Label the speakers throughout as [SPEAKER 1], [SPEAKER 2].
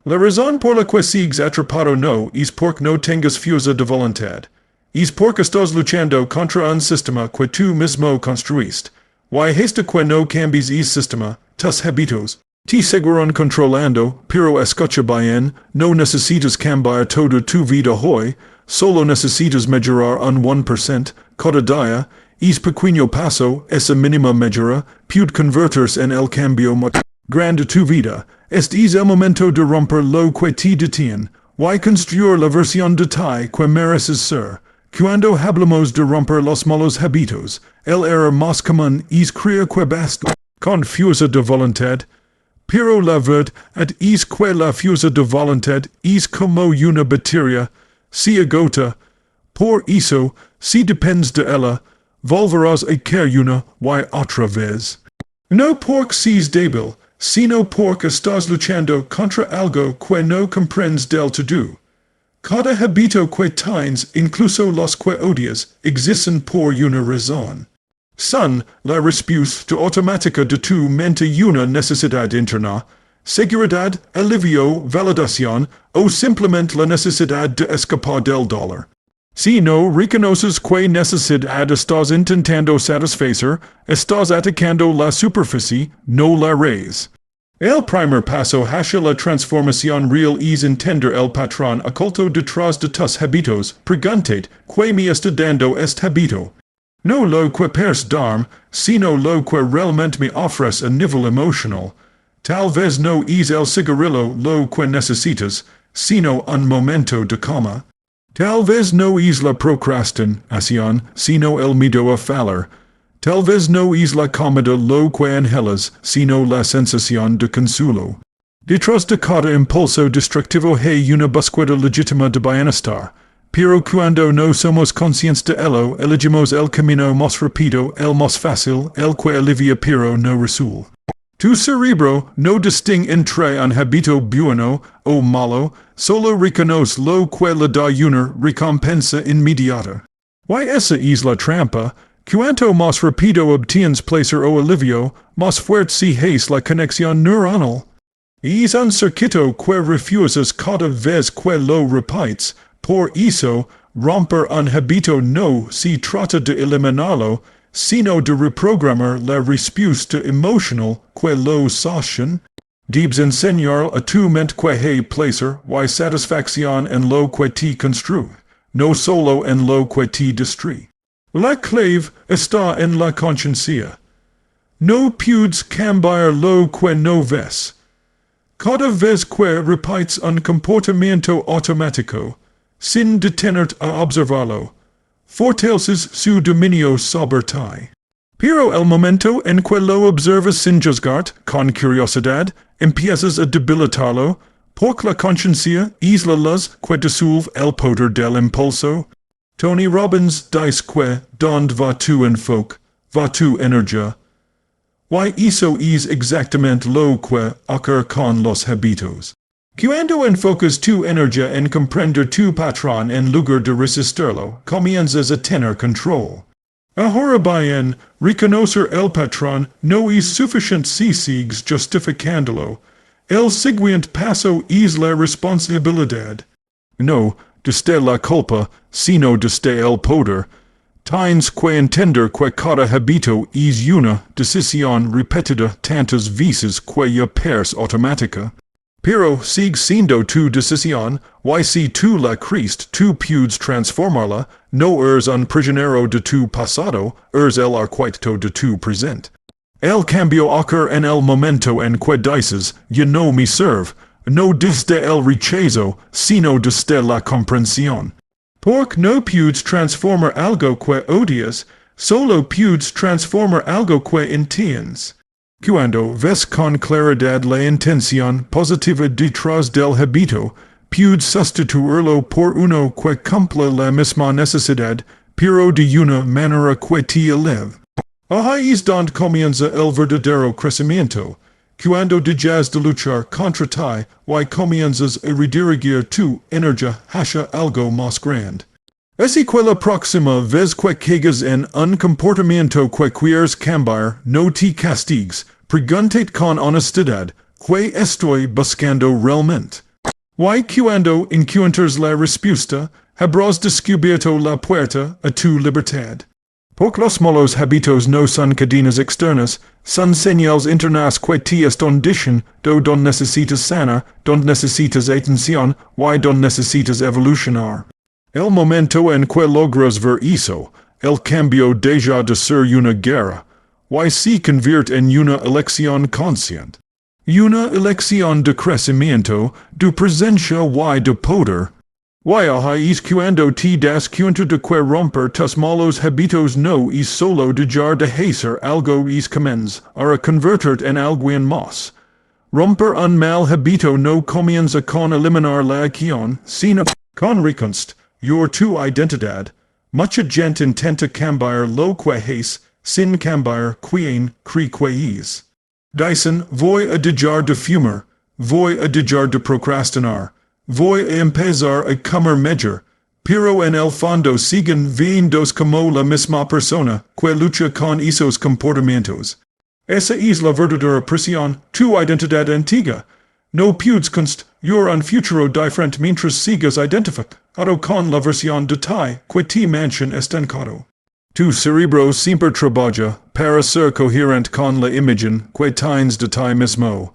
[SPEAKER 1] La razón por la que sigues atrapado no es porque no tengas fuerza de voluntad. Es porque estás luchando contra un sistema que tú mismo construiste. Y hasta que no cambies ese sistema, tus hábitos te seguirán controlando, pero escucha bien, no necesitas cambiar toda tu vida hoy, solo necesitas mejorar un 1% cada día. Es pequeño paso, esa mínima mejora, puede convertirse en el cambio más grande de tu vida. Este es el momento de romper lo que te detiene, y construir la versión de ti que mereces ser. Cuando hablamos de romper los malos hábitos, el error más común es creer que basta con fuerza de voluntad. Pero la verdad es que la fuerza de voluntad es como una batería, se agota. Por eso, si dependes de ella, volverás a querer una y otra vez. No porque seas débil, sino porque estás luchando contra algo que no comprendes del todo. Cada hábito que tienes, incluso los que odias, existen por una razón. Son la respuesta automática de tu mente una necesidad interna, seguridad, alivio, validación, o simplemente la necesidad de escapar del dolor. Si no reconoces que necesidad estás intentando satisfacer, estás atacando la superficie, no la raíz. El primer paso hacia la transformación real es entender el patrón oculto detrás de tus hábitos. Pregúntate, ¿qué me está dando este hábito? No lo que parece darme, sino lo que realmente me ofrece a nivel emocional. Tal vez no es el cigarrillo lo que necesitas, sino un momento de calma. Tal vez no es la procrastinación, sino el miedo a fallar. Tal vez no es la comida lo que anhelas, sino la sensación de consuelo. Detrás de cada impulso destructivo hay una búsqueda legítima de bienestar. Pero cuando no somos conscientes de ello, elegimos el camino más rápido, el más fácil, el que alivia pero no resuelve. Tu cerebro no distingue entre un hábito bueno o malo, solo reconoce lo que le da una recompensa inmediata. Y esa es la trampa. Cuanto más rápido obtienes placer o alivio, más fuerte se hace la conexión neuronal. Es un circuito que refuerzas cada vez que lo repites. Por eso, romper un hábito no se trata de eliminarlo, sino de reprogramar la respuesta emocional que lo sostiene. Debes enseñar a tu mente que hay placer y satisfacción en lo que te construye, no solo en lo que te destruye. La clave está en la conciencia. No puedes cambiar lo que no ves. Cada vez que repites un comportamiento automático, sin detenerte a observarlo, fortaleces su dominio sobre ti. Pero el momento en que lo observas sin juzgarte, con curiosidad, empiezas a debilitarlo, porque la conciencia es la luz que disuelve el poder del impulso. Tony Robbins dice que, donde va tu enfoque, va tu energía. Y eso es exactamente lo que ocurre con los hábitos. Cuando enfocas tu energía en comprender tu patrón en lugar de resistirlo, comienzas a tener control. Ahora bien, reconocer el patrón no es suficiente si sigues justificándolo. El siguiente paso es la responsabilidad. No desde la culpa, sino desde el poder. Tienes que entender que cada hábito es una decisión repetida tantas veces que ya parece automática. Pero sigue siendo tu decisión, y si tú la creaste, tú puedes transformarla, no eres un prisionero de tu pasado, eres el arquitecto de tu presente. El cambio ocurre en el momento en que dices, ya no me sirve, no desde el rechazo, sino desde la comprensión. Porque no puedes transformar algo que odias, solo puedes transformar algo que entiendes. Cuando ves con claridad la intención positiva detrás del hábito, puedes sustituirlo por uno que cumple la misma necesidad, pero de una manera que te eleve. Ahí es donde comienza el verdadero crecimiento. Cuando dejas de luchar contra ti, y comienzas a redirigir tu energía hacia algo más grande. Así que la próxima vez que caigas en un comportamiento que quieres cambiar, no te castigues, pregúntate con honestidad, ¿qué estoy buscando realmente? Y cuando encuentras la respuesta, habrás descubierto la puerta a tu libertad. Porque los malos hábitos no son cadenas externas, son señales internas que te están diciendo don necesitas sanar, don necesitas atención, y don necesitas evolucionar. El momento en que logras ver eso, el cambio deja de ser una guerra, y se convierte en una elección consciente. Una elección de crecimiento, de presencia y de poder. Y es cuando te das cuenta de que romper tus malos hábitos no es solo dejar de hacer algo es comenzar a convertirte en alguien más. Romper un mal hábito no comienza con eliminar la acción, sino con reconstruir tu identidad. Mucha gente intenta cambiar lo que es, sin cambiar quien cree que es. Dicen, voy a dejar de fumar, voy a dejar de procrastinar, voy a empezar a comer mejor, pero en el fondo siguen viendo como la misma persona que lucha con esos comportamientos. Esa es la verdadera presión, tu identidad antigua. No puedes construir un futuro diferente mientras sigas identificado con la versión de ti que te mantiene estancado. Tu cerebro siempre trabaja para ser coherente con la imagen que tienes de ti mismo.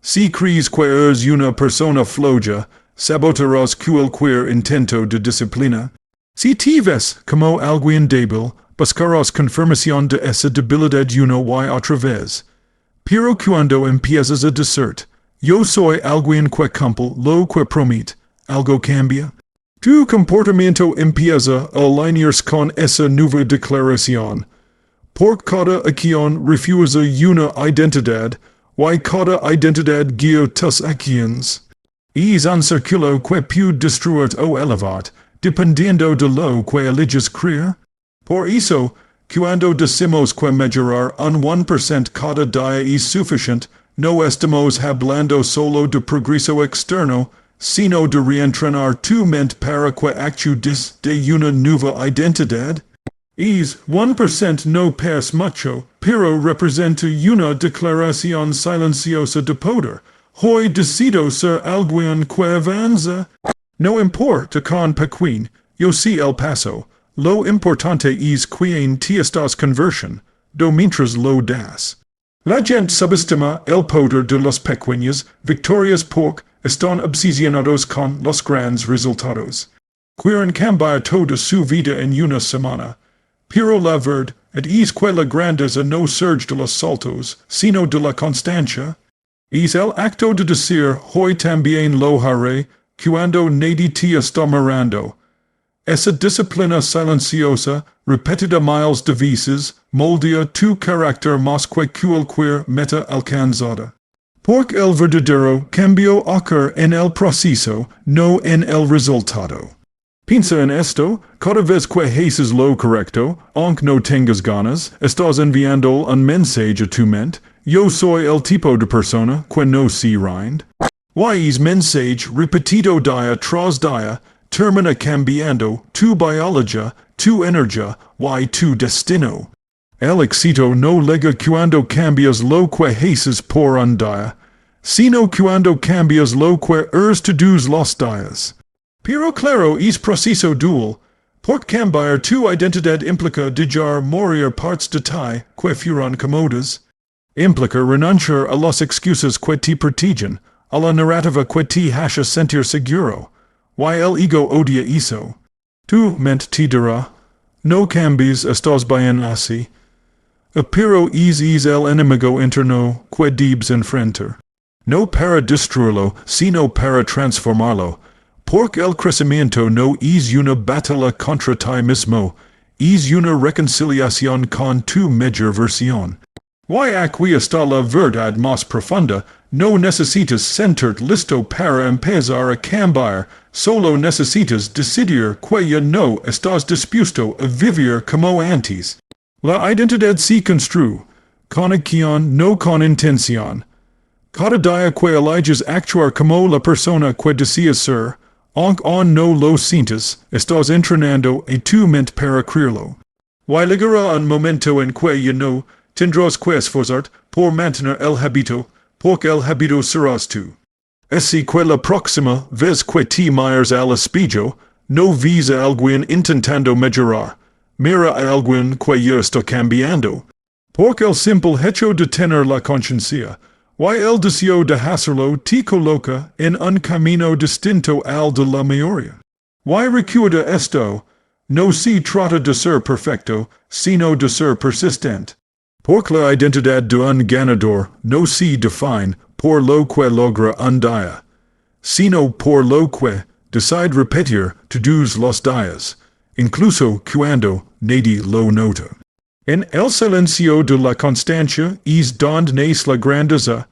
[SPEAKER 1] Si crees que eres una persona floja, sabotarás cualquier intento de disciplina. Si te ves como alguien débil, buscarás confirmación de esa debilidad una y otra vez. Pero cuando empiezas a decir, yo soy alguien que cumple lo que promete, algo cambia. Tu comportamiento empieza a alinearse con esa nueva declaración. Por cada acción refuerza una identidad, y cada identidad guía tus acciones. Es un círculo que puede destruir o elevar, dependiendo de lo que eliges creer. Por eso, cuando decimos que mejorar un 1% cada día es suficiente, no estamos hablando solo de progreso externo, sino de reentrenar tu mente para que actúes de una nueva identidad. Es 1% no es mucho, pero representa una declaración silenciosa de poder. Hoy decido ser alguien que avanza. No importa con pequeño, yo sé el paso. Lo importante es quien te estás conversión, do mientras lo das. La gente subestima el poder de las pequeñas victorias porque están obsesionados con los grandes resultados. Quieren cambiar toda su vida en una semana. Pero la verdad es que la grandeza no surge de los saltos, sino de la constancia. Es el acto de decir hoy también lo haré, cuando nadie te está mirando. Esa disciplina silenciosa, repetida miles de veces, moldea tu carácter más que cualquier meta alcanzada. Porque el verdadero cambio ocurre en el proceso, no en el resultado. Piensa en esto, cada vez que haces lo correcto, aunque no tengas ganas, estás enviando un mensaje a tu mente. Yo soy el tipo de persona que no se rinde. Y es mensaje repetido día tras día, termina cambiando tu biología, tu energía y tu destino. El éxito no llega cuando cambias lo que haces por un día, sino cuando cambias lo que eres todos los días. Pero claro es proceso dual, porque cambiar tu identidad implica dejar morir partes de ti que fueron cómodas. Implica renunciar a las excusas que te protegen, a la narrativa que te hace sentir seguro. Y el ego odia eso. Tu mente te dirá, no cambies, estás bien así. Pero es el enemigo interno que debes enfrentar. No para destruirlo, sino para transformarlo. Porque el crecimiento no es una batalla contra ti mismo, es una reconciliación con tu mejor versión. Y aquí está la verdad más profunda, no necesitas sentirte listo para empezar a cambiar, solo necesitas decidir que ya no estás dispuesto a vivir como antes. La identidad se construye, con acción, no con intención. Cada día que eliges actuar como la persona que deseas ser, aunque aún no lo sientas, estás entrenando a tu mente para creerlo. Y llegará un momento en que ya no tendrás que esforzarte por mantener el hábito, porque el hábito serás tú. Essi quella proxima vez que ti mires al espejo, no vis a alguien intentando mejorar. Mira a alguien que ya está cambiando. Porque el simple hecho de tener la conciencia, y el deseo de hacerlo te coloca en un camino distinto al de la mayoría. Y recuerda esto, no se trata de ser perfecto, sino de ser persistente. Porque la identidad de un ganador no se define por lo que logra un día, sino por lo que decide repetir todos los días, incluso cuando nadie lo nota. En el silencio de la constancia es donde nace la grandeza.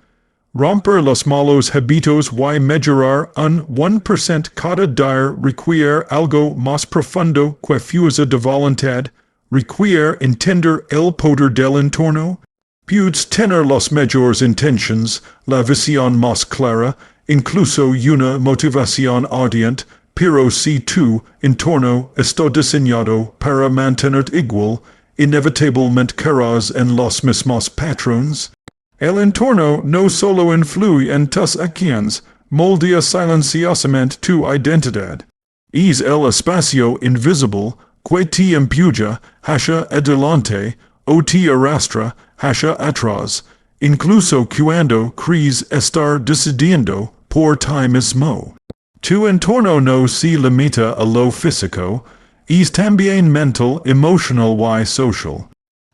[SPEAKER 1] Romper los malos hábitos y mejorar un 1% cada día requiere algo más profundo que fuerza de voluntad, requiere entender el poder del entorno. Puedes tener las mejores intenciones, la visión más clara, incluso una motivación ardiente, pero si tu entorno está diseñado para mantenerte igual, inevitablemente caerás en los mismos patrones. El entorno no solo influye en tus acciones, moldea silenciosamente tu identidad. Es el espacio invisible que te empuja hacia adelante o te arrastra hacia atrás, incluso cuando crees estar decidiendo por ti mismo. Tu entorno no se limita a lo físico, es también mental, emocional y social.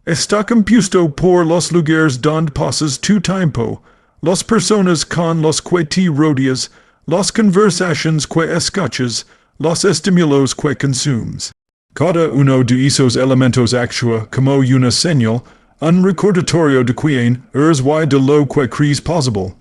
[SPEAKER 1] Está compuesto por los lugares donde pasas tu tiempo, las personas con las que te rodeas, las conversaciones que escuchas, los estímulos que consumes. Cada uno de esos elementos actúa como una señal, un recordatorio de quién eres y de lo que crees posible.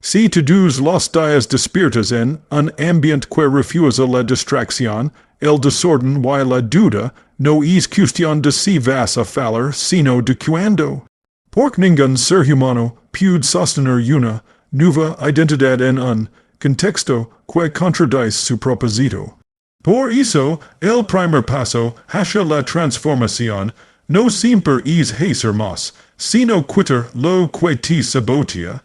[SPEAKER 1] Si todos los días despiertas en un ambiente que refuerza la distracción, el desorden y la duda, no es cuestión de si vas a fallar, sino de cuándo. Porque ningún ser humano puede sostener una nueva identidad en un contexto que contradice su propósito. Por eso, el primer paso hacia la transformación no siempre es hacer más, sino quitar lo que te sabotea.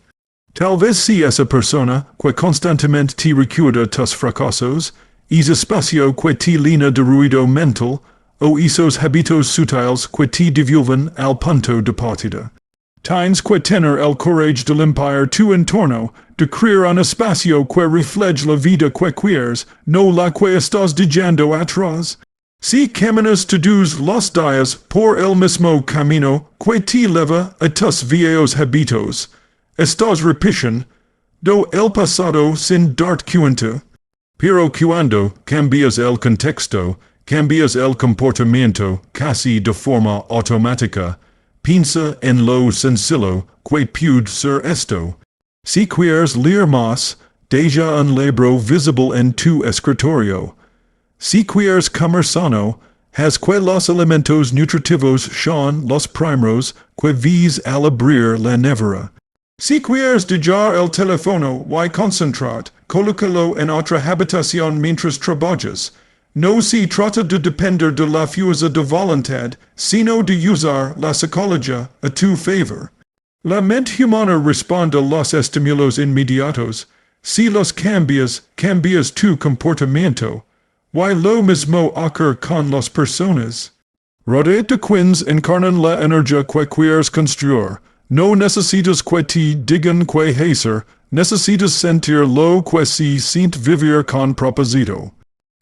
[SPEAKER 1] Tal vez si esa persona que constantemente te recuerda tus fracasos, es espacio que te llena de ruido mental, o esos hábitos sutiles que te devuelven al punto de partida. Tienes que tener el courage de limpiar tu entorno, de crear un espacio que refleje la vida que quieres, no la que estás dejando atrás. Si caminas todos los días por el mismo camino que te lleva a tus viejos hábitos, estás repitiendo el pasado sin darte cuenta. Pero cuando cambias el contexto, cambias el comportamiento casi de forma automática. Piensa en lo sencillo que puede ser esto. Si quieres leer más, deja un libro visible en tu escritorio. Si quieres comer sano, haz que los alimentos nutritivos sean los primeros que ves al abrir la nevera. Si quieres dejar el teléfono y concentrarte, colócalo en otra habitación mientras trabajas. No se trata de depender de la fuerza de voluntad, sino de usar la psicología a tu favor. La mente humana responde a los estímulos inmediatos. Si los cambias, cambias tu comportamiento. Y lo mismo ocurre con las personas. Rodéate quienes encarnan la energía que quieres construir. No necesitas que te digan que hacer, necesitas sentir lo que se siente vivir con propósito.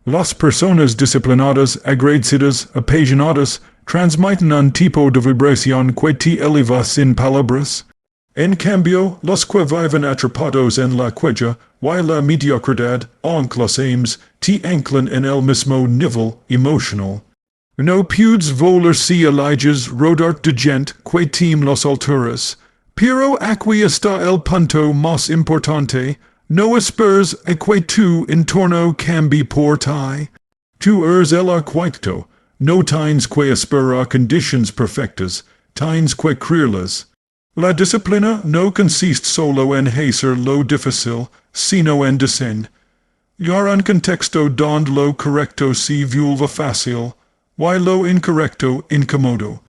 [SPEAKER 1] Las personas disciplinadas, agradecidas, apasionadas, transmiten un tipo de vibración que te eleva sin palabras. En cambio, los que viven atrapados en la queja y la mediocridad, aunque los aims, te anclan en el mismo nivel emocional. No puedes volar si eliges rodar de gente que tem las alturas, pero aquí está el punto más importante. No esperes a que tu entorno cambie por ti. Tu eres el arquitecto. No tienes que esperar a conditions perfectas, tienes que crearlas. La disciplina no consiste solo en hacer lo difícil, sino en diseñar un contexto donde lo correcto se vuelva fácil, y lo incorrecto incómodo.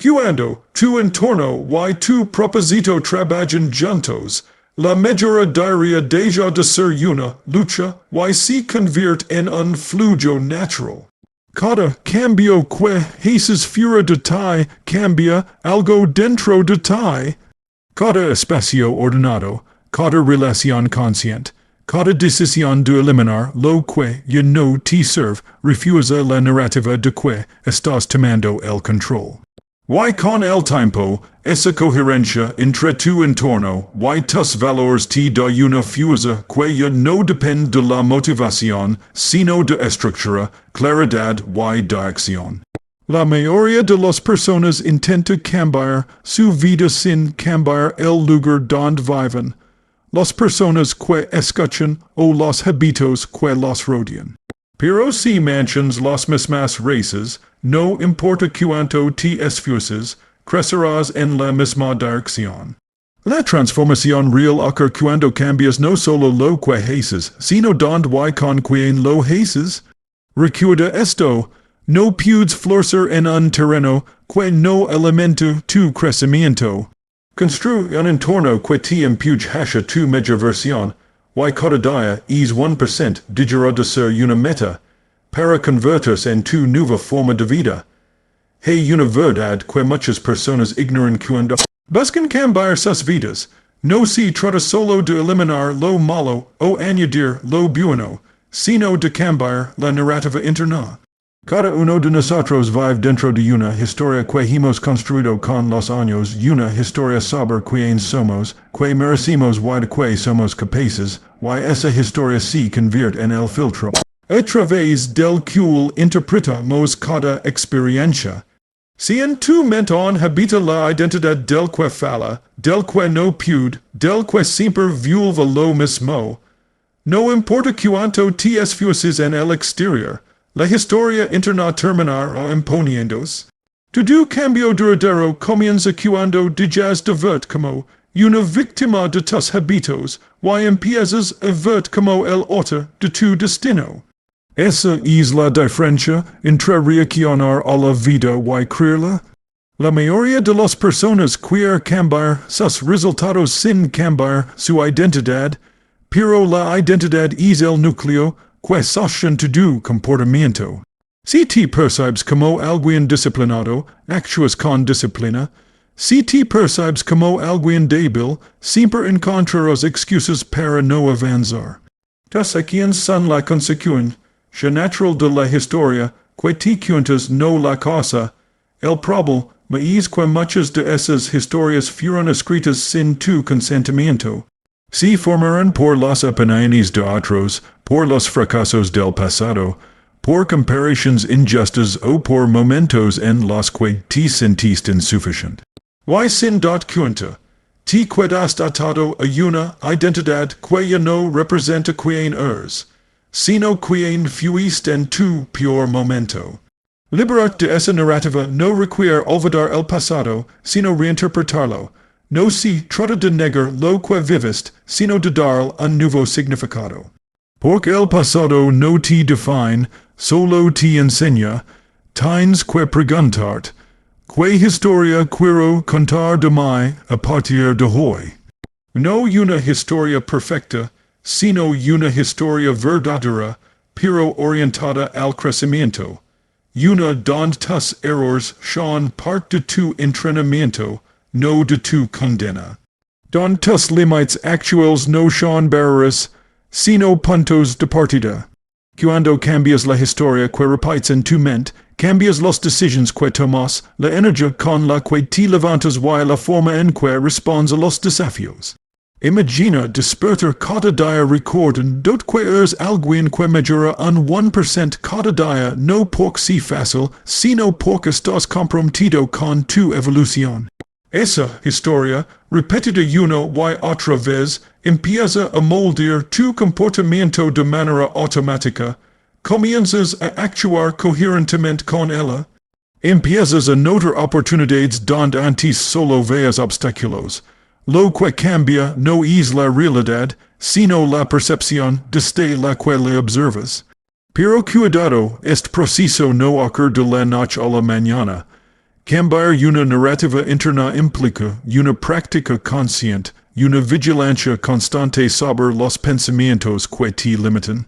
[SPEAKER 1] Cuando tu entorno y tu propósito trabajan juntos, La mejora diaria deja de ser una lucha, y si convierte en un flujo natural. Cada cambio que haces fuera de ti cambia algo dentro de ti. Cada espacio ordenado, cada relación consciente, cada decisión de eliminar lo que ya no te sirve, refusa la narrativa de que estás tomando el control. Y con el tiempo, esa coherencia entre tu entorno y tus valores te da una fuerza que ya no depende de la motivación, sino de estructura, claridad y dirección. La mayoría de las personas intenta cambiar su vida sin cambiar el lugar donde viven. Las personas que escuchan o los hábitos que los rodean. Pero si mantienes las mismas raíces, no importa cuánto te esfuerces, crecerás en la misma dirección. La transformación real ocurre cuando cambias no solo lo que haces, sino donde y con quien lo haces. Recuerda esto, no puedes florecer en un terreno que no alimenta tu crecimiento. Construye un entorno que te empuje hacia tu mejor versión, y cada día es 1% dejará de ser una meta, para convertirse en tu nueva forma de vida. Hay una verdad que muchas personas ignoran cuando buscan cambiar sus vidas. No se trata solo de eliminar lo malo o añadir lo bueno, sino de cambiar la narrativa interna. Cada uno de nosotros vive dentro de una historia que hemos construido con los años, una historia sobre quién somos, que merecemos y de que somos capaces, y esa historia se convierte en el filtro a través del cual interpretamos cada experiencia. Si en tu mente habita la identidad del que falla, del que no puede, del que siempre vuelve lo mismo, no importa cuánto te esfuerces en el exterior, la historia interna terminará imponiéndose. Todo cambio duradero comienza cuando dejas de verte como una víctima de tus hábitos y empiezas a verte como el autor de tu destino. Esa es la diferencia entre reaccionar a la vida y creerla. La mayoría de las personas quieren cambiar sus resultados sin cambiar su identidad, pero la identidad es el núcleo que sostiene tu comportamiento. Si te percibes como alguien disciplinado, actúas con disciplina. Si te percibes como alguien débil, siempre encontrarás excusas para no avanzar. Tas quien son la consecuencia natural de la historia, que te cuentas no la cosa. El problema es que muchas de esas historias fueron escritas sin tu consentimiento. Se formaron por las opiniones de otros, por los fracasos del pasado, por comparaciones injustas o por momentos en los que te sentiste insuficiente. Y sin darte cuenta, te quedas atado a una identidad que ya no representa quien eres, sino quien fuiste en tu peor momento. Liberarte de esa narrativa no requiere olvidar el pasado, sino reinterpretarlo. No se trata de negar lo que viviste, sino de darle un nuevo significado. Porque el pasado no te define, solo te enseña, tienes que preguntarte, ¿qué historia quiero contar de mí a partir de hoy? No una historia perfecta, sino una historia verdadera, pero orientada al crecimiento. Una donde tus errores son parte de tu entrenamiento, no de tu condena. Donde tus límites actuales no son barreras, sino puntos de partida. Cuando cambias la historia que repites en tu mente, cambias las decisiones que tomas, la energía con la que te levantas y la forma en que respondes a los desafíos. Imagina despertar cada día recordando que eres alguien que mejora un 1% cada día no porque sea fácil, sino porque estás comprometido con tu evolución. Esa historia, repetida una y otra vez, empieza a moldear tu comportamiento de manera automática. Comienzas a actuar coherentemente con ella. Empiezas a notar oportunidades donde antes solo veas obstáculos. Lo que cambia no es la realidad, sino la percepción desde la que le observas. Pero cuidado, este proceso no ocurre de la noche a la mañana. Cambiar una narrativa interna implica una práctica consciente, una vigilancia constante sobre los pensamientos que te limitan.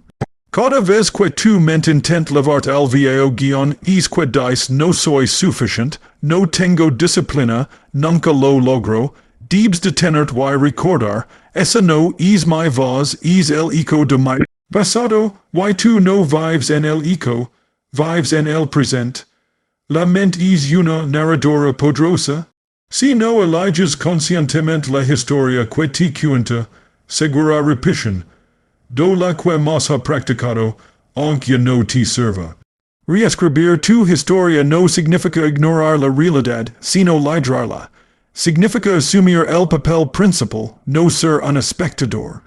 [SPEAKER 1] Cada vez que tu mente intent levarte al viejo guion es que dice no soy suficient, no tengo disciplina, nunca lo logro, debes detenerte y recordar, esa no es mi voz, es el eco de mi pasado, y tu no vives en el eco, vives en el present. La mente es una narradora poderosa. Si no eliges conscientemente la historia que te cuenta, segura repetición. Do la que más ha practicado, aunque no te sirva. Reescribir tu historia no significa ignorar la realidad, sino liderarla. Significa asumir el papel principal, no ser un espectador.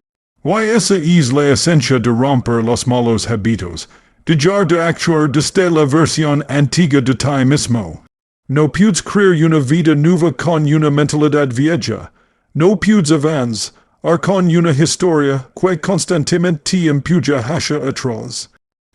[SPEAKER 1] Y esa es la esencia de romper los malos hábitos, dejar de actuar desde la versión antigua de ti mismo. No puedes crear una vida nueva con una mentalidad vieja. No puedes avanzar con una historia que constantemente te empuja hacia atrás.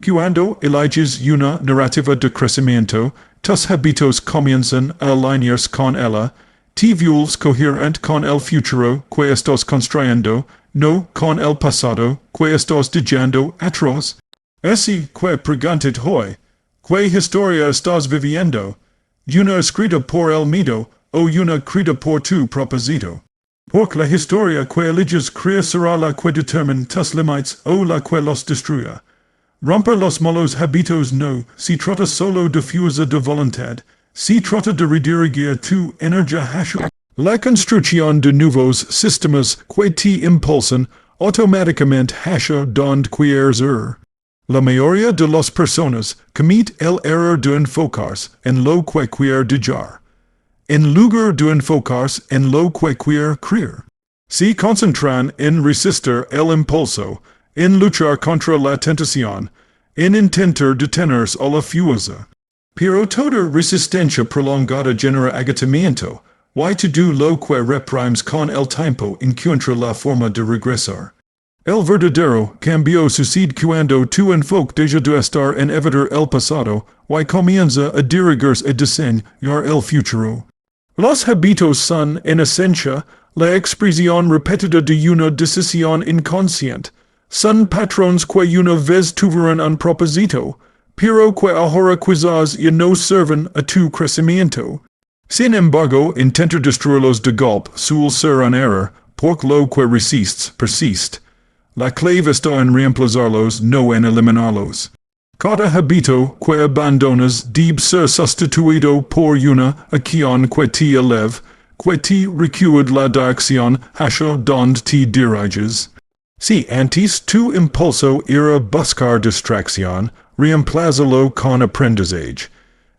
[SPEAKER 1] Cuando eliges una narrativa de crecimiento, tus hábitos comienzan a alinearse con ella, te vuelves coherente con el futuro que estás construyendo, no con el pasado que estás dejando atrás. Así que preguntate hoy, ¿qué historia estás viviendo? ¿Una escrita por el miedo o una escrita por tu propósito? Porque la historia que eliges crear será la que determine tus límites o la que los destruya. Romper los malos hábitos no se trata solo de fuerza de voluntad, se trata de redirigir tu energía hacia la construcción de nuevos sistemas que te impulsan automáticamente hacia donde quieres ir. La mayoría de las personas cometen el error de enfocarse en lo que quieren dejar, en lugar de enfocarse en lo que quieren creer. Se concentran en resistir el impulso, en luchar contra la tentación, en intentar detenerse a la fuerza. Pero toda resistencia prolongada genera agotamiento, y todo lo que reprimes con el tiempo encuentra la forma de regresar. El verdadero cambio sucede cuando tu enfoque deja de estar en evitar el pasado y comienza a dirigirse a diseñar el futuro. Los hábitos son, en esencia, la expresión repetida de una decisión inconsciente. Son patrones que una vez tuvieron un propósito, pero que ahora quizás ya no sirven a tu crecimiento. Sin embargo, intentar destruirlos de golpe suele ser un error, porque lo que resistes persiste. La clave está en reemplazarlos, no en eliminarlos. Cada hábito que abandonas debe ser sustituido por una acción que te eleve, que te recuerde la dirección hacia donde te diriges. Si antes tu impulso era buscar distracción, reemplázalo con aprendizaje.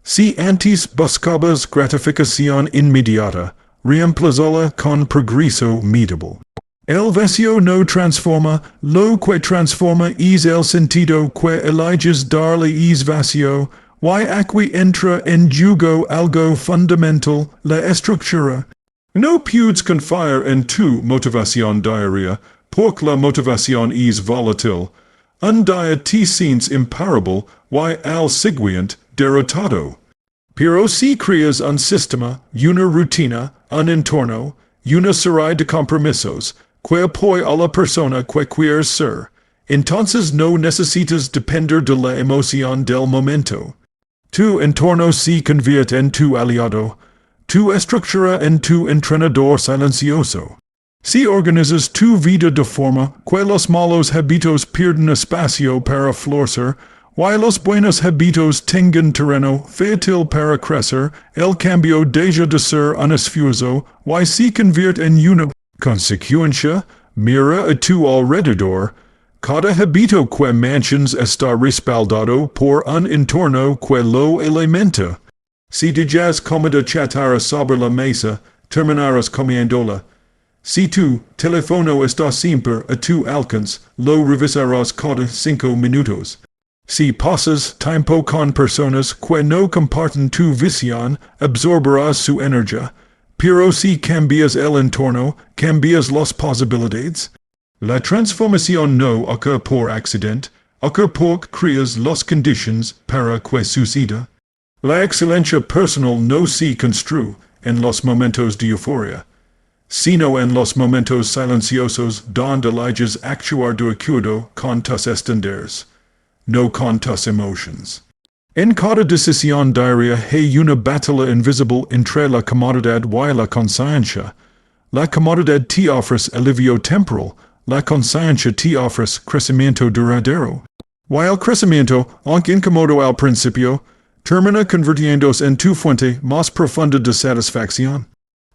[SPEAKER 1] Si antes buscabas gratificación inmediata, reemplázala con progreso medible. El vacío no transforma, lo que transforma es el sentido que eliges darle es vacío, y aquí entra en juego algo fundamental, la estructura. No puedes confiar en tu motivación diaria, porque la motivación es volátil. Un día te sientes imparable, y al siguiente, derrotado. Pero si creas un sistema, una rutina, un entorno, una serie de compromisos, que apoya a la persona que quieres ser, entonces no necesitas depender de la emoción del momento. Tu entorno se convierte en tu aliado, tu estructura en tu entrenador silencioso. Si organizas tu vida de forma que los malos hábitos pierden espacio para florecer, y los buenos hábitos tengan terreno fértil para crecer, el cambio deja de ser un esfuerzo y se convierte en una consecuencia. Mira a tu alrededor. Cada hábito que mantienes está respaldado por un entorno que lo alimenta. Si dejas comida chatarra sobre la mesa, terminarás comiéndola. Si tu teléfono está siempre a tu alcance, lo revisarás cada 5 minutos. Si pasas tiempo con personas que no comparten tu visión, absorberás su energía. Pero si cambias el entorno, cambias las posibilidades. La transformación no ocurre por accidente, ocurre porque creas las condiciones para que suceda. La excelencia personal no se construye en los momentos de euforia. sino en los momentos silenciosos donde eliges actuar de acuerdo con tus estándares, no con tus emotions. En cada decisión diaria hay una batalla invisible entre la comodidad y la conciencia. La comodidad te ofrece alivio temporal, la conciencia te ofrece crecimiento duradero. Y el crecimiento, aunque incómodo al principio, termina convirtiéndose en tu fuente más profunda de satisfacción.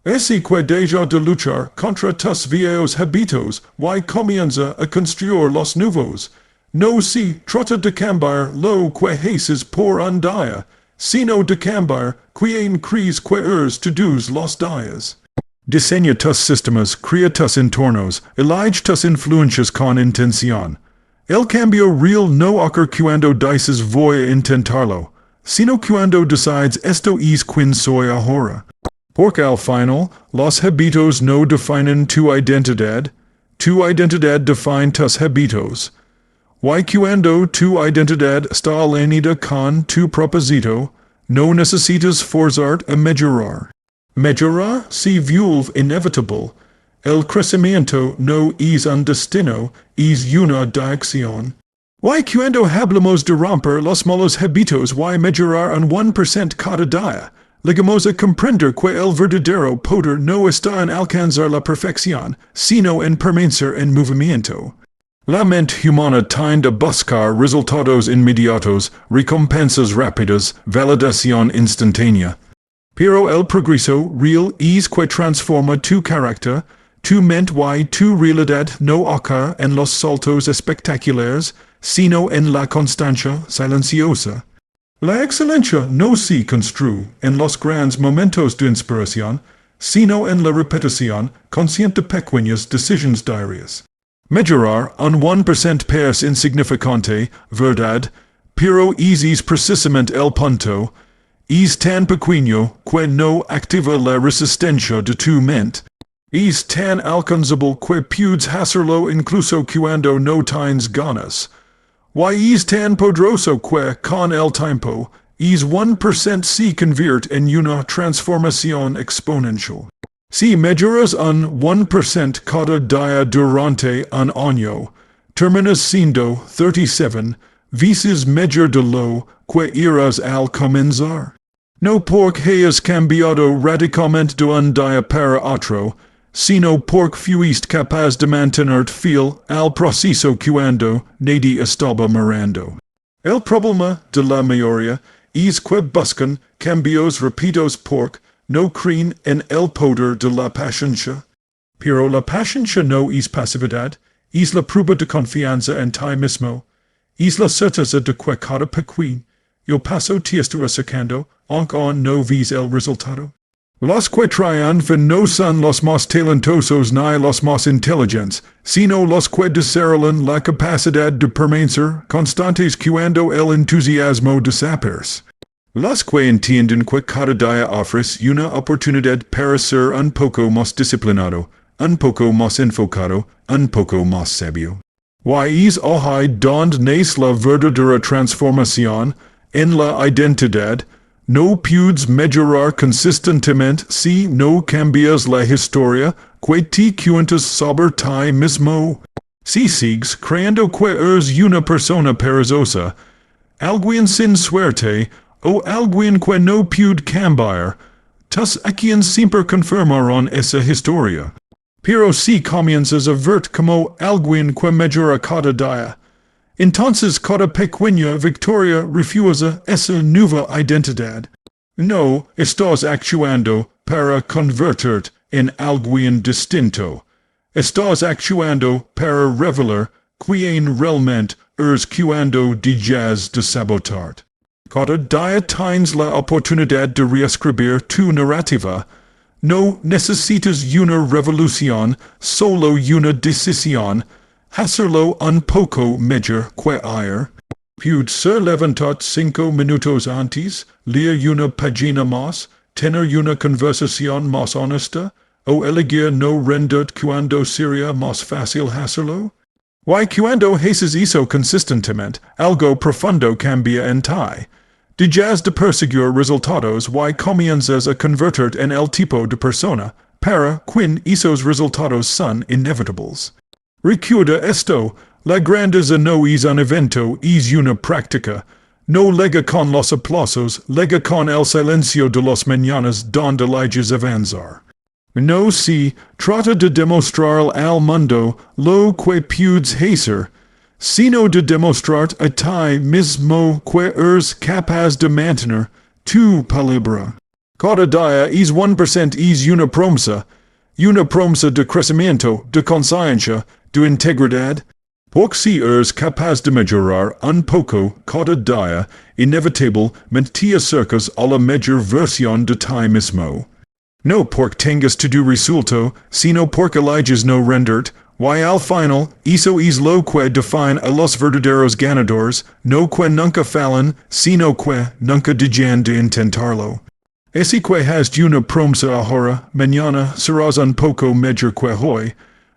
[SPEAKER 1] Así que deja de luchar contra tus viejos hábitos y comienza a construir los nuevos. No se trata de cambiar lo que haces por un día, sino de cambiar quien crees que eres todos los días. Diseña tus sistemas, crea tus entornos, elige tus influencias con intención. El cambio real no ocurre cuando dices voy a intentarlo, sino cuando decides esto es quien soy ahora. Porque al final, los hábitos no definen tu identidad define tus hábitos. Y cuando tu identidad está alineada con tu propósito, no necesitas forzarte a mejorar. Mejorar se vuelve inevitable. El crecimiento no es un destino, es una dirección. Y cuando hablamos de romper los malos hábitos y mejorar un 1% cada día, llegamos a comprender que el verdadero poder no está en alcanzar la perfección, sino en permanecer en movimiento. La mente humana tiende a buscar resultados inmediatos, recompensas rápidas, validación instantánea. Pero el progreso real es que transforma tu carácter, tu mente y tu realidad no ocurre en los saltos espectaculares, sino en la constancia silenciosa. La excelencia no se construye en los grandes momentos de inspiración, sino en la repetición consciente de pequeñas decisiones diarias. Mejorar un 1% parece insignificante, verdad, pero es precisamente el punto. Es tan pequeño que no activa la resistencia de tu mente. Es tan alcanzable que puedes hacerlo incluso cuando no tienes ganas. Y es tan poderoso que, con el tiempo, es 1% se convierte en una transformación exponencial. Si mejoras un 1% cada día durante un año, terminas siendo 37 veces mejor de lo que eras al comenzar. No porque hayas cambiado radicalmente de un día para otro, sino porque fuiste capaz de mantenerte fiel al proceso cuando nadie estaba mirando. El problema de la mayoría es que buscan cambios rápidos porque no creen en el poder de la paciencia. Pero la paciencia no es pasividad, es la prueba de confianza en ti mismo, es la certeza de que cada pequeño paso te estará acercando, aunque aún no ves el resultado. Los que triunfan no son los más talentosos ni los más inteligentes, sino los que desarrollan la capacidad de permanecer constantes cuando el entusiasmo desaparece. Los que entienden que cada día ofrece una oportunidad para ser un poco más disciplinado, un poco más enfocado, un poco más sabio. Y es ahí donde nace la verdadera transformación en la identidad. No puedes mejorar consistentemente si no cambias la historia que te cuentas sobre ti mismo. Si sigues creyendo que eres una persona perezosa, alguien sin suerte, o alguien que no puede cambiar, tus acciones siempre confirmarán esa historia. Pero si comienzas a verte como alguien que mejora cada día, entonces cada pequeña victoria refuerza esa nueva identidad. No estás actuando para convertirte en alguien distinto. Estás actuando para revelar quién realmente eres cuando dejas de sabotarte. Cada día tienes la oportunidad de reescribir tu narrativa. No necesitas una revolución, solo una decisión. Hacerlo un poco mejor que ayer. Puedes ser levantarte 5 minutos antes, leer una página más, tener una conversación más honesta, o elegir no renderte cuando sería más fácil hacerlo. Y cuando haces eso consistentemente, algo profundo cambia en ti. Dejas de perseguir resultados y comienzas a convertirte en el tipo de persona para quin esos resultados son inevitables. Recuerda esto, la grandeza no es un evento, es una práctica. No lega con los aplausos, lega con el silencio de los mañanas donde eliges avanzar. No se trata de demostrar al mundo lo que puedes hacer, sino de demostrar a ti mismo que eres capaz de mantener tu palabra. Cada día es 1% es una promesa de crecimiento, de conciencia, de integridad. Porque si eres capaz de mejorar un poco cada día, inevitablemente te acercas a la mejor versión de ti mismo. No porque tengas todo resuelto, sino porque eliges no renderte, y al final, eso es lo que define a los verdaderos ganadores, no que nunca fallan, sino que nunca dejan de intentarlo. Ese que has una promesa ahora, mañana serás un poco mejor que hoy,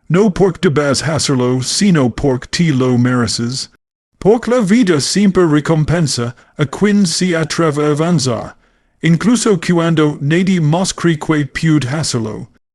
[SPEAKER 1] no porque debas hacerlo, sino porque te lo mereces. Porque la vida siempre recompensa a quien se atreve a avanzar, incluso cuando nadie más cree que puede hacerlo.